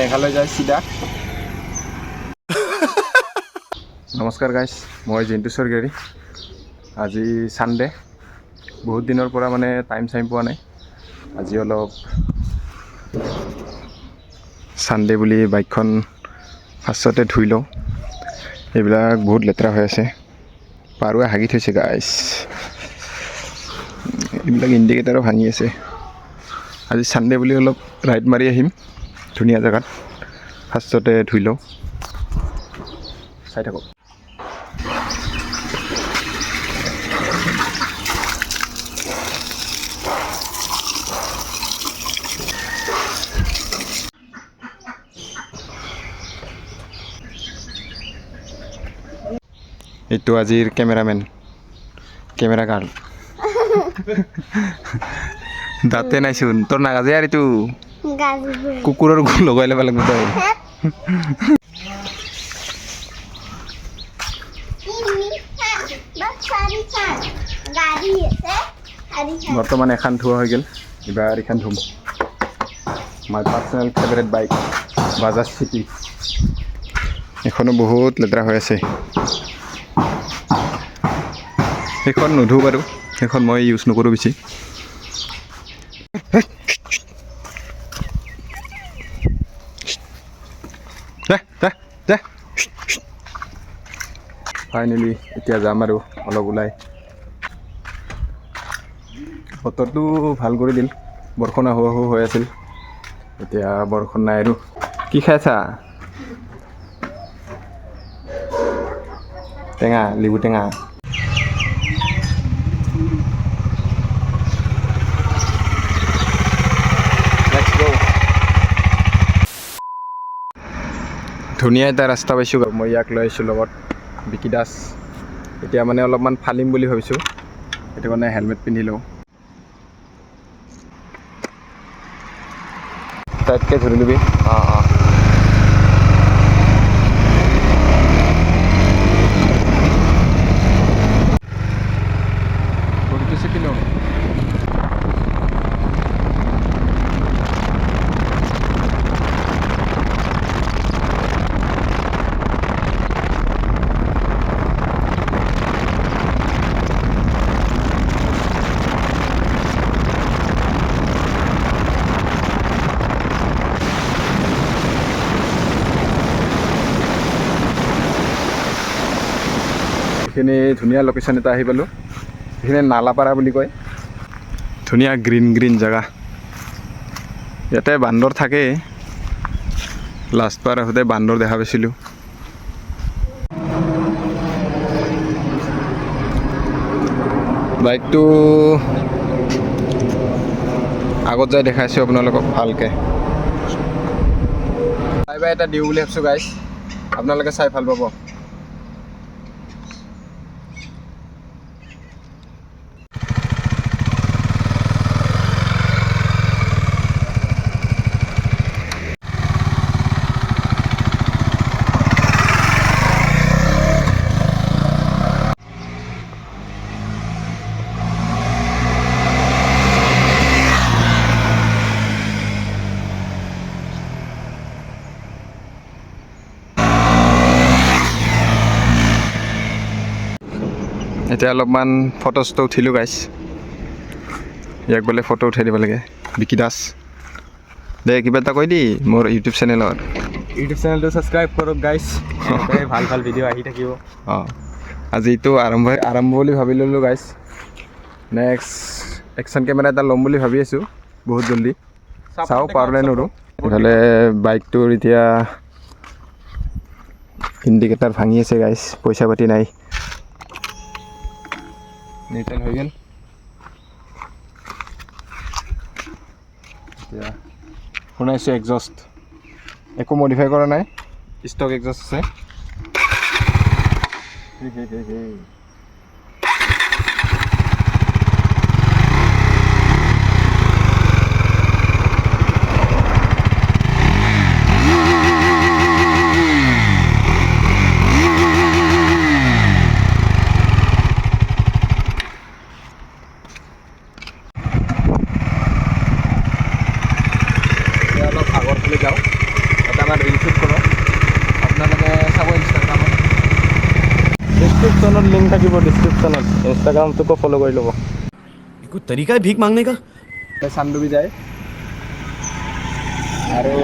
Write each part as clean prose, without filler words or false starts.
মেঘালয় যায় চিধা। নমস্কাৰ গাইজ, মই জিন্তু স্বৰ্গীয়াৰী। আজি ছানডে, বহুত দিনৰ পৰা মানে টাইম পোৱা নাই। আজি অলপ ছানডে বুলি বাইকখন ফাৰ্ষ্টতে ধুই লওঁ। এইবিলাক বহুত লেতেৰা হৈ আছে, পাৰুৱে হাগি থৈছে গাইজ। এইবিলাক ইণ্ডিকেটাৰো ভাঙি আছে। আজি ছানডে বুলি অলপ ৰাইড মাৰি আহিম ধুনীয়া জেগাত। ফাৰ্ষ্টতে ধুই লওঁ, চাই থাকক। এইটো আজিৰ কেমেৰামেন, কেমেৰা গাৰ্ল। দাঁতে নাইচোন তোৰ, নাগাজে আৰু এইটো কুকুৰৰ লগাই ল'ব লাগিব তই। বৰ্তমান এখন ধোৱা হৈ গ'ল, এইবাৰ এইখন ধুম। My personal favourite bike Bajaj CT. এখনো বহুত লেতেৰা হৈ আছে। সেইখন নোধো বাৰু, সেইখন মই ইউজ নকৰোঁ বেছি। ফাইনেলি এতিয়া যাম আৰু অলপ ওলাই। বতৰটো ভাল কৰি দিল, বৰষুণ আহোঁ আহোঁ হৈ আছিল, এতিয়া বৰষুণ নাই আৰু। কি খাইছা? টেঙা, লিবু টেঙা। ধুনীয়া এটা ৰাস্তা পাইছোঁ, মই ইয়াক লৈ আহিছোঁ লগত, বিকি দাস। এতিয়া মানে অলপমান ফালিম বুলি ভাবিছোঁ, সেইটো কাৰণে হেলমেট পিন্ধি লওঁ। টাইটকৈ ধৰি ল'বি। অঁ। এইখিনি ধুনীয়া লোকেশ্যন এটা আহি পালোঁ। এইখিনি নালাপাৰা বুলি কয়। ধুনীয়া গ্ৰীণ গ্ৰীণ জেগা। ইয়াতে বান্দৰ থাকেই, লাষ্টবাৰ আহোঁতে বান্দৰ দেখা পাইছিলোঁ। বাইকটো আগত যাই দেখাইছোঁ আপোনালোকক ভালকৈ। বাই বাই এটা দিওঁ বুলি ভাবিছোঁ গাইজ, আপোনালোকে চাই ভাল পাব। এতিয়া অলপমান ফটোজটো উঠিলোঁ গাইজ। ইয়াক বোলে ফটো উঠাই দিব লাগে, বিকি দাস। দে কিবা এটা কৈ দি মোৰ ইউটিউব চেনেলত। ইউটিউব চেনেলটো ছাবস্ক্ৰাইব কৰক গাইজ, ভাল ভাল ভিডিঅ' আহি থাকিব। অঁ, আজিতো আৰম্ভ বুলি ভাবি ল'লোঁ গাইজ। নেক্সট একশ্যন কেমেৰা এটা ল'ম বুলি ভাবি আছোঁ বহুত জল্দি, চাওঁ পাৰোঁ নে নোৱাৰোঁ। ইফালে বাইকটোৰ এতিয়া ইণ্ডিকেটাৰ ভাঙি আছে গাইজ, পইচা পাতি নাই। নিউট্ৰেল হৈ গ'ল। এতিয়া শুনাইছোঁ এক্সজষ্ট, একো মডিফাই কৰা নাই, ষ্টক এক্সজষ্ট আছে। বা ৰিল শ্বুট কৰক আপোনালোকে চাব ইনষ্টাগ্ৰামত। ডিছক্ৰিপশ্যনত লিংক থাকিব, ডিছক্ৰিপশ্যনত ইনষ্টাগ্ৰামটোকো ফ'ল' কৰি ল'ব। कोई तरीका है भीख मांगने का? চানডুবি যায় আৰু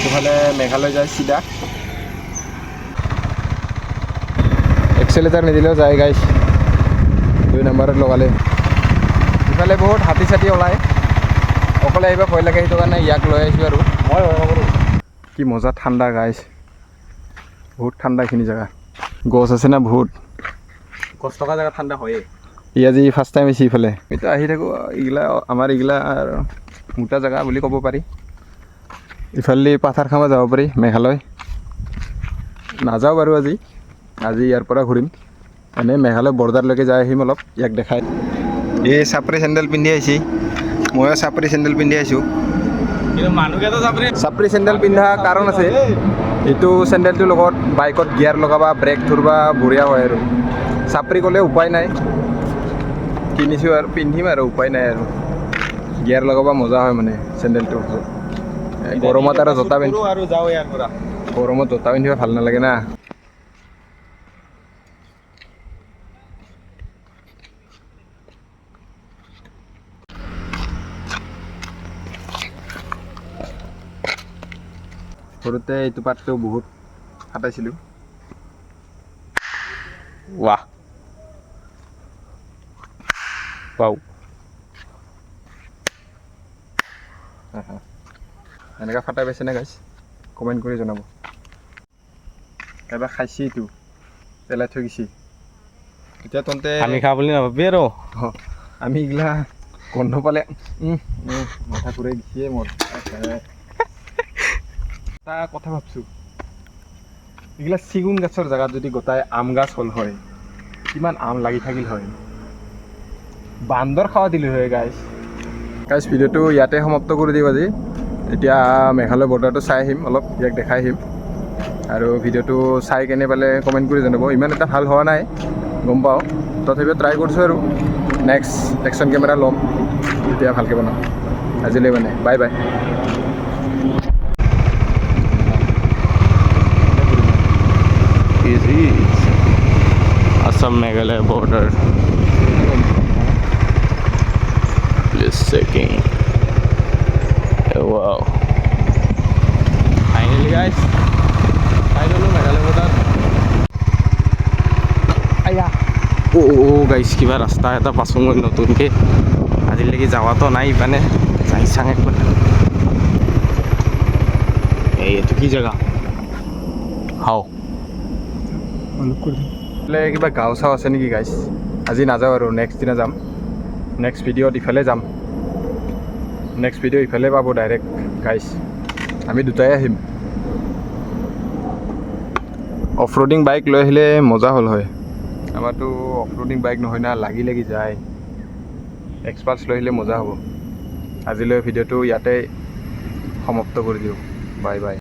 ইফালে মেঘালয় যায় চিধা। এক্সেলেটাৰ নিদিলেও যায় গাইছ, 2 নম্বৰত লগালে। ইফালে বহুত হাতী চাতী ওলায়, অকলে আহিব ভয় লাগে, সেইটো কাৰণে ইয়াক লৈ আহিছোঁ আৰু। মই কি মজা ঠাণ্ডা গাইছ, বহুত ঠাণ্ডা এইখিনি জেগা, গছ আছে না বহুত। কষ্ট থকা জেগা ঠাণ্ডা হয়েই। ই আজি ফাৰ্ষ্ট টাইম আহিছে ইফালে। এইটো আহি থাকোঁ, এইগিলা আমাৰ এইগিলা মোটা জেগা বুলি ক'ব পাৰি। ইফালে পাথাৰ খামা যাব পাৰি মেঘালয়। নাযাওঁ বাৰু আজি ইয়াৰ পৰা ঘূৰিম, এনেই মেঘালয় বৰ্ডাৰলৈকে যাই আহিম অলপ, ইয়াক দেখাই। এই চাপৰি চেণ্ডেল পিন্ধি আহিছে, ময়ো চাপৰি চেণ্ডেল পিন্ধি আহিছোঁ। কিন্তু মানুহকেইটা যাবৰে চাপৰি চেণ্ডেল পিন্ধা কাৰণ আছে, এইটো চেণ্ডেলটোৰ লগত বাইকত গিয়াৰ লগাবা, ব্ৰেক ধৰবা বঢ়িয়া হয় আৰু। চাপৰি গ'লে উপায় নাই, কিনিছোঁ আৰু পিন্ধিম আৰু উপায় নাই আৰু। গিয়াৰ লগাব মজা হয় মানে চেণ্ডেলটো। গৰমত আৰু জোতা পিন্ধি, আৰু যাওঁ ইয়াৰ পৰা। গৰমত জোতা পিন্ধিব ভাল নালাগে না। সৰুতে এইটো পাতটো বহুত ফাটাইছিলোঁ। ৱাহ ৱাও। এনেকৈ ফাটাই পাইছেনে গাইছ? কমেণ্ট কৰি জনাব। এবাৰ খাইছি এইটো, পেলাই থৈ গৈছি। এতিয়া তহঁতে আমি খা বুলি নাভাবি আৰু। আমি এইগিলা গন্ধ পালে মাথা ঘূৰাই দিছিয়ে মোৰ। এটা কথা ভাবছোঁ, এইগিলা চিগুন গছৰ জেগাত যদি গোটাই আম গাছ হ'ল হয়, কিমান আম লাগি থাকিল হয়, বান্দৰ খাৱা দিলোঁ হয় গাইছ। ভিডিঅ'টো ইয়াতে সমাপ্ত কৰি দিওঁ আজি। এতিয়া মেঘালয় বৰ্ডাৰটো চাই আহিম অলপ, ইয়াক দেখাই আহিম। আৰু ভিডিঅ'টো চাই কেনে পালে কমেণ্ট কৰি জনাব। ইমান এটা ভাল হোৱা নাই গম পাওঁ, তথাপিও ট্ৰাই কৰিছোঁ আৰু। নেক্সট একশ্যন কেমেৰা ল'ম, তেতিয়া ভালকৈ বনাম। আজিলৈ মানে bye bye. Assam Meghalaya border. Please checking. Wow. Finally guys, I don't know Meghalaya border. আয়া গাইছ, কিবা ৰাস্তা এটা পাছোঁ মই নতুনকৈ, আজিলৈকে যাৱাতো নাই মানে, যাই চাং একবাৰ। এইটো কি জেগা? হাও কিবা গাঁও চাওঁ আছে নেকি গাইছ? আজি নাযাওঁ আৰু, নেক্সট দিনা যাম। নেক্সট ভিডিঅ'ত ইফালে যাম, নেক্সট ভিডিঅ' ইফালে পাব ডাইৰেক্ট গাইছ। আমি দুটাই আহিম। অফ ৰোডিং বাইক লৈ আহিলে মজা হ'ল হয়। আমাৰতো অফ ৰোডিং বাইক নহয় না, লাগি লাগি যায়। এক্সপাল্ছ লৈ আহিলে মজা হ'ব। আজিলৈ ভিডিঅ'টো ইয়াতে সমাপ্ত কৰি দিওঁ। Bye bye.